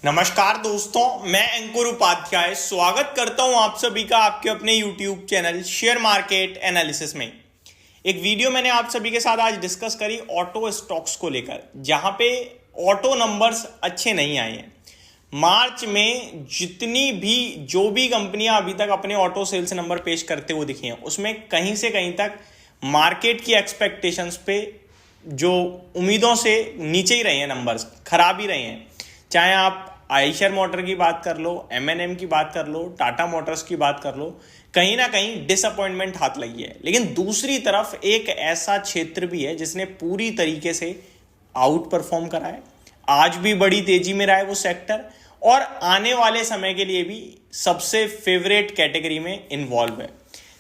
नमस्कार दोस्तों, मैं अंकुर उपाध्याय स्वागत करता हूं आप सभी का आपके अपने YouTube channel share market analysis में। एक वीडियो मैंने आप सभी के साथ आज डिस्कस करी ऑटो स्टॉक्स को लेकर, जहां पे ऑटो नंबर्स अच्छे नहीं आए हैं। मार्च में जितनी भी जो भी कंपनियां अभी तक अपने ऑटो सेल्स नंबर पेश करते हुए दिखी हैं, उसमें कहीं से कहीं तक मार्केट की एक्सपेक्टेशंस पे जो उम्मीदों से नीचे ही रहे हैं, नंबर्स खराब ही रहे हैं। चाहे आप आयशर मोटर की बात कर लो, M&M की बात कर लो, टाटा मोटर्स की बात कर लो, कहीं ना कहीं डिसअपॉइंटमेंट हाथ लगी है। लेकिन दूसरी तरफ एक ऐसा क्षेत्र भी है जिसने पूरी तरीके से आउट परफॉर्म करा है, आज भी बड़ी तेजी में रहा है वो सेक्टर, और आने वाले समय के लिए भी सबसे फेवरेट कैटेगरी में इन्वॉल्व है।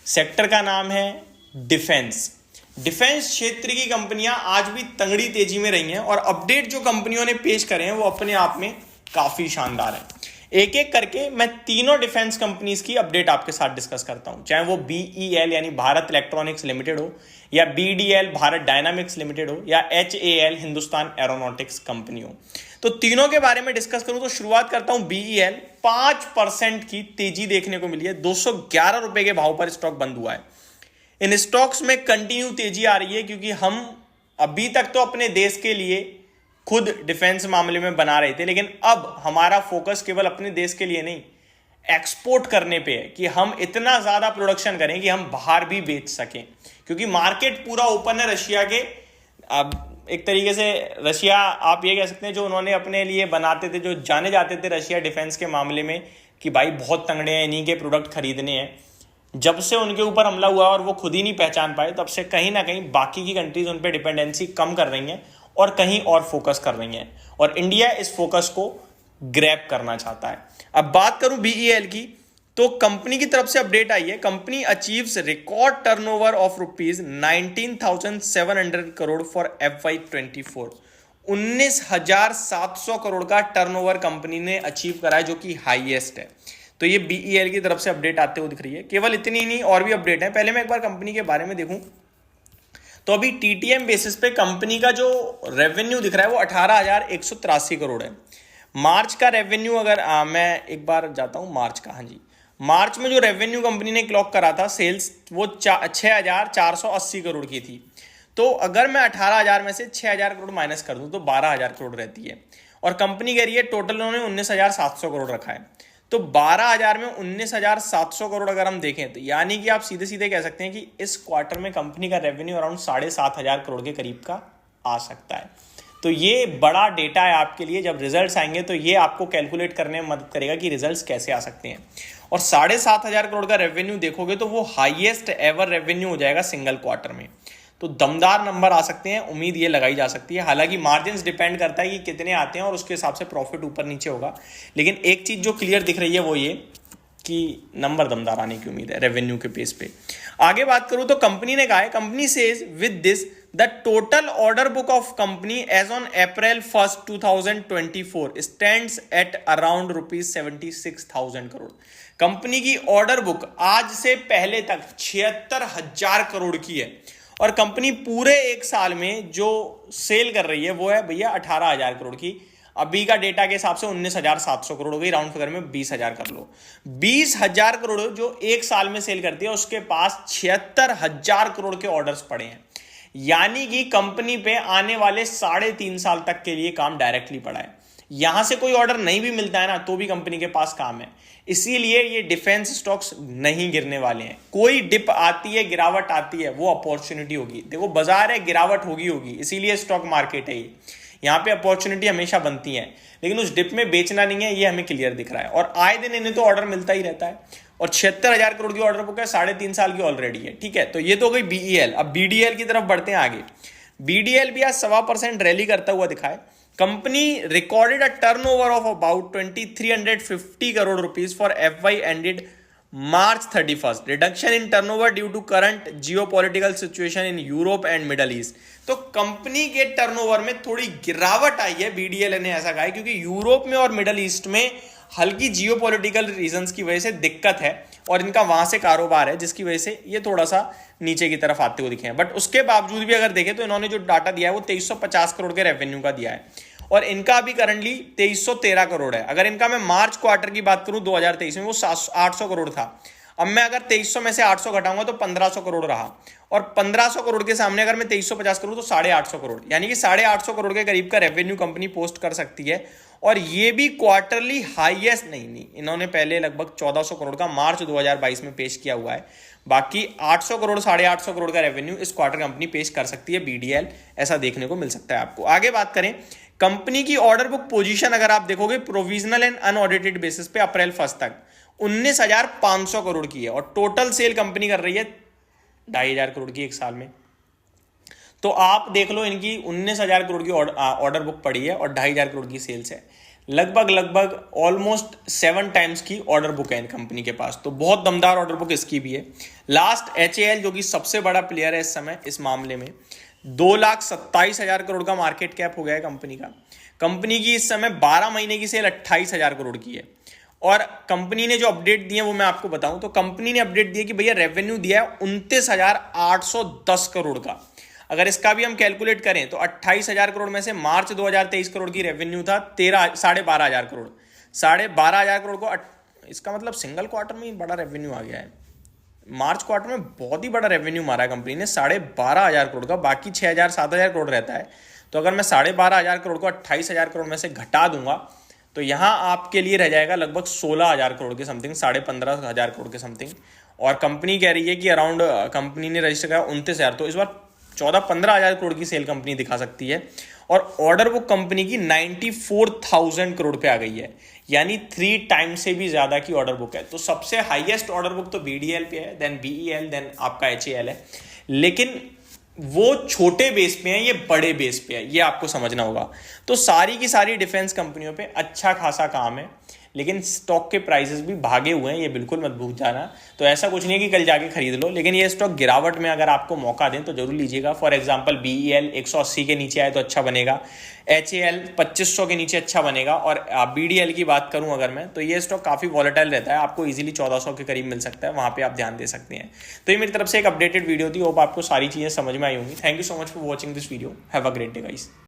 सेक्टर का नाम है डिफेंस। डिफेंस क्षेत्र की कंपनियां आज भी तगड़ी तेजी में रही हैं और अपडेट जो कंपनियों ने पेश करे हैं वो अपने आप में काफी शानदार है। एक एक करके मैं तीनों डिफेंस कंपनीज की अपडेट आपके साथ डिस्कस करता हूं, चाहे वो BEL यानी भारत इलेक्ट्रॉनिक्स लिमिटेड हो, या BDL भारत डायनामिक्स लिमिटेड हो, या HAL हिंदुस्तान एरोनॉटिक्स कंपनी हो। तो तीनों के बारे में डिस्कस करूं तो शुरुआत करता हूं BEL। 5% की तेजी देखने को मिली है, 211 रुपए के भाव पर स्टॉक बंद हुआ है। इन स्टॉक्स में कंटिन्यू तेजी आ रही है क्योंकि हम अभी तक तो अपने देश के लिए खुद डिफेंस मामले में बना रहे थे, लेकिन अब हमारा फोकस केवल अपने देश के लिए नहीं, एक्सपोर्ट करने पे है कि हम इतना ज्यादा प्रोडक्शन करें कि हम बाहर भी बेच सकें, क्योंकि मार्केट पूरा ओपन है रशिया के। अब एक तरीके से रशिया आप ये कह सकते हैं, जो उन्होंने अपने लिए बनाते थे, जो जाने जाते थे रशिया डिफेंस के मामले में कि भाई बहुत तंगड़े हैं, इन्हीं के प्रोडक्ट खरीदने हैं, जब से उनके ऊपर हमला हुआ और वो खुद ही नहीं पहचान पाए, तब से कहीं ना कहीं बाकी की कंट्रीज उन पर डिपेंडेंसी कम कर रही हैं और कहीं और फोकस कर रही हैं, और इंडिया इस फोकस को ग्रैब करना चाहता है। अब बात करूं BEL की, तो कंपनी की तरफ से अपडेट आई है। Company achieves record turnover of rupees 19,700 crore for FY24। 19,700 crore का टर्नओवर कंपनी ने अचीव करा है, जो कि हाईएस्ट है। तो ये BEL की तरफ से अपडेट आते हुए दिख रही है। केवल इतनी नहीं, और भी अपडेट है। पहले मैं एक बार कंपनी के बारे में देखूं तो अभी TTM बेसिस पे कंपनी का जो रेवेन्यू दिख रहा है वो 18,183 करोड़ है। मार्च का रेवेन्यू अगर मैं एक बार जाता हूं मार्च का, हाँ जी, मार्च में जो रेवेन्यू कंपनी ने क्लॉक करा था सेल्स, वो 6,480 करोड़ की थी। तो अगर मैं 18,000 में से 6,000 करोड़ माइनस कर दूं तो 12,000 करोड़ रहती है, और कंपनी कह रही है टोटल उन्होंने 19,700 करोड़ रखा है। तो 12,000 में 19,700 करोड़ अगर हम देखें तो यानी कि आप सीधे सीधे कह सकते हैं कि इस क्वार्टर में कंपनी का रेवेन्यू अराउंड 7,500 करोड़ के करीब का आ सकता है। तो ये बड़ा डेटा है आपके लिए। जब रिजल्ट्स आएंगे तो ये आपको कैलकुलेट करने में मदद करेगा कि रिजल्ट्स कैसे आ सकते हैं। और 7,500 करोड़ का रेवेन्यू देखोगे तो वो हाईएस्ट एवर रेवेन्यू हो जाएगा सिंगल क्वार्टर में। तो दमदार नंबर आ सकते हैं, उम्मीद ये लगाई जा सकती है। हालांकि मार्जिन्स डिपेंड करता है कि कितने आते हैं और उसके हिसाब से प्रॉफिट ऊपर नीचे होगा, लेकिन एक चीज जो क्लियर दिख रही है वो ये कि नंबर दमदार आने की उम्मीद है रेवेन्यू के पेस पे। आगे बात करूं तो कंपनी ने कहा है, company says with this the total order book of company as on April 1, 2024 stands at around ₹76,000 crore. Company की ऑर्डर बुक आज से पहले तक 76,000 करोड़ की है, और कंपनी पूरे एक साल में जो सेल कर रही है वो है भैया 18,000 करोड़ की। अभी का डेटा के हिसाब से 19,700 करोड़ हो गई, राउंड फिगर में 20,000 कर लो। 20,000 करोड़ जो एक साल में सेल करती है, उसके पास 76,000 करोड़ के ऑर्डर्स पड़े हैं। यानी कि कंपनी पे आने वाले 3.5 साल तक के लिए काम डायरेक्टली पड़ा है। यहां से कोई ऑर्डर नहीं भी मिलता है ना, तो भी कंपनी के पास काम है। इसीलिए ये डिफेंस स्टॉक्स नहीं गिरने वाले हैं। कोई डिप आती है, गिरावट आती है, वो अपॉर्चुनिटी होगी। देखो बाजार है, गिरावट होगी, इसीलिए स्टॉक मार्केट है। यहाँ पे अपॉर्चुनिटी हमेशा बनती है, लेकिन उस डिप में बेचना नहीं है, ये हमें क्लियर दिख रहा है। और आए दिन इन्हें तो ऑर्डर मिलता ही रहता है, और 76,000 करोड़ की ऑर्डर बुक है, 3.5 साल की ऑलरेडी है। ठीक है, तो ये तो हो गई BEL। अब BDL की तरफ बढ़ते हैं आगे। BDL भी आज 1.25% रैली करता हुआ दिखा है। Company recorded a turnover of about 2,350 crore rupees for FY ended March 31st. Reduction in turnover due to current geopolitical situation in Europe and Middle East. तो कंपनी के टर्नओवर में थोड़ी गिरावट आई है, BDL ने ऐसा कहा है, क्योंकि यूरोप में और मिडल ईस्ट में हल्की जियोपॉलिटिकल रीजंस की वजह से दिक्कत है, और इनका वहां से कारोबार है, जिसकी वजह से ये थोड़ा सा नीचे की तरफ आते हुए दिखे हैं। बट उसके बावजूद भी अगर देखें तो इन्होंने जो डाटा दिया है वो 2,350 करोड़ के रेवेन्यू का दिया है, और इनका अभी करंटली 2313 करोड़ है। अगर इनका मैं मार्च क्वार्टर की बात करूं 2023 में, वो 800 करोड़ था। अब मैं अगर 2300 में से 800 घटाऊंगा तो 1500 करोड़ रहा, और 1500 करोड़ के सामने अगर मैं 2350 करूं तो 850 करोड़, यानी कि 850 करोड़ के करीब का रेवेन्यू कंपनी पोस्ट कर सकती है। और ये भी क्वार्टरली हाईएस्ट नहीं, इन्होंने पहले लगभग 1400 करोड़ का मार्च 2022 में पेश किया हुआ है। बाकी 800 करोड़ 850 करोड़ का रेवेन्यू इस क्वार्टर कंपनी पेश कर सकती है, बीडीएल, ऐसा देखने को मिल सकता है आपको। आगे बात करें कंपनी की ऑर्डर बुक पोजीशन, अगर आप देखोगे प्रोविजनल एंड अनऑडिटेड बेसिस पे अप्रैल 1 तक 19,500 करोड़ की है, और टोटल सेल कंपनी कर रही है 2,500 करोड़ की एक साल में। तो आप देख लो, इनकी 19,000 करोड़ की ऑर्डर बुक पड़ी है और 2,500 करोड़ की सेल्स है। लगभग ऑलमोस्ट 7 टाइम्स की ऑर्डर बुक है इन कंपनी के पास, तो बहुत दमदार ऑर्डर बुक इसकी भी है। लास्ट एचएएल जो कि सबसे बड़ा प्लेयर है इस समय इस मामले में, 2,27,000 करोड़ का मार्केट कैप हो गया है कंपनी का। कंपनी की इस समय 12 महीने की सेल 28,000 करोड़ की है। और कंपनी ने जो अपडेट दिए वो मैं आपको बताऊं तो कंपनी ने अपडेट दिया कि भैया रेवेन्यू दिया है 29,810 करोड़ का। अगर इसका भी हम कैलकुलेट करें तो 28,000 करोड़ में से मार्च 2023 करोड़ की रेवेन्यू था 12,500 करोड़। 12,500 करोड़ को इसका मतलब सिंगल क्वार्टर में ही बड़ा रेवेन्यू आ गया है। मार्च क्वार्टर में बहुत ही बड़ा रेवेन्यू मारा है कंपनी ने 12,500 करोड़ का, बाकी 6,000 7,000 करोड़ रहता है। तो अगर मैं 12,500 करोड़ को 28,000 करोड़ में से घटा दूंगा तो यहाँ आपके लिए रह जाएगा लगभग 16,000 करोड़ के समथिंग, 15,500 करोड़ के समथिंग। और कंपनी कह रही है कि अराउंड कंपनी ने रजिस्टर करा 29,000, तो इस बार 14-15,000 करोड़ की सेल कंपनी दिखा सकती है। और ऑर्डर बुक कंपनी की 94,000 करोड़ पे आ गई है, यानी 3 टाइम्स से भी ज्यादा की ऑर्डर बुक है। तो सबसे हाईएस्ट ऑर्डर बुक तो बीडीएल पे है, देन बीईएल, देन आपका एचएएल है। लेकिन वो छोटे बेस पे है, ये बड़े बेस पे है, ये आपको समझना होगा। तो सारी की सारी डिफेंस कंपनियों पे अच्छा खासा काम है, लेकिन स्टॉक के प्राइसेस भी भागे हुए हैं, ये बिल्कुल मत भूल जाना। तो ऐसा कुछ नहीं है कि कल जाके खरीद लो, लेकिन ये स्टॉक गिरावट में अगर आपको मौका दें तो जरूर लीजिएगा। फॉर एग्जांपल बीईएल 180 के नीचे आए तो अच्छा बनेगा, एचएएल 2500 के नीचे अच्छा बनेगा, और बीडीएल की बात करूं अगर मैं, तो ये स्टॉक काफी वॉलेटाइल रहता है, आपको इजीली 1400 के करीब मिल सकता है, वहां पे आप ध्यान दे सकते हैं। तो ये मेरी तरफ से एक अपडेटेड वीडियो थी, होप आपको सारी चीजें समझ में आई होंगी। Thank you so much for watching this video, have a great day guys.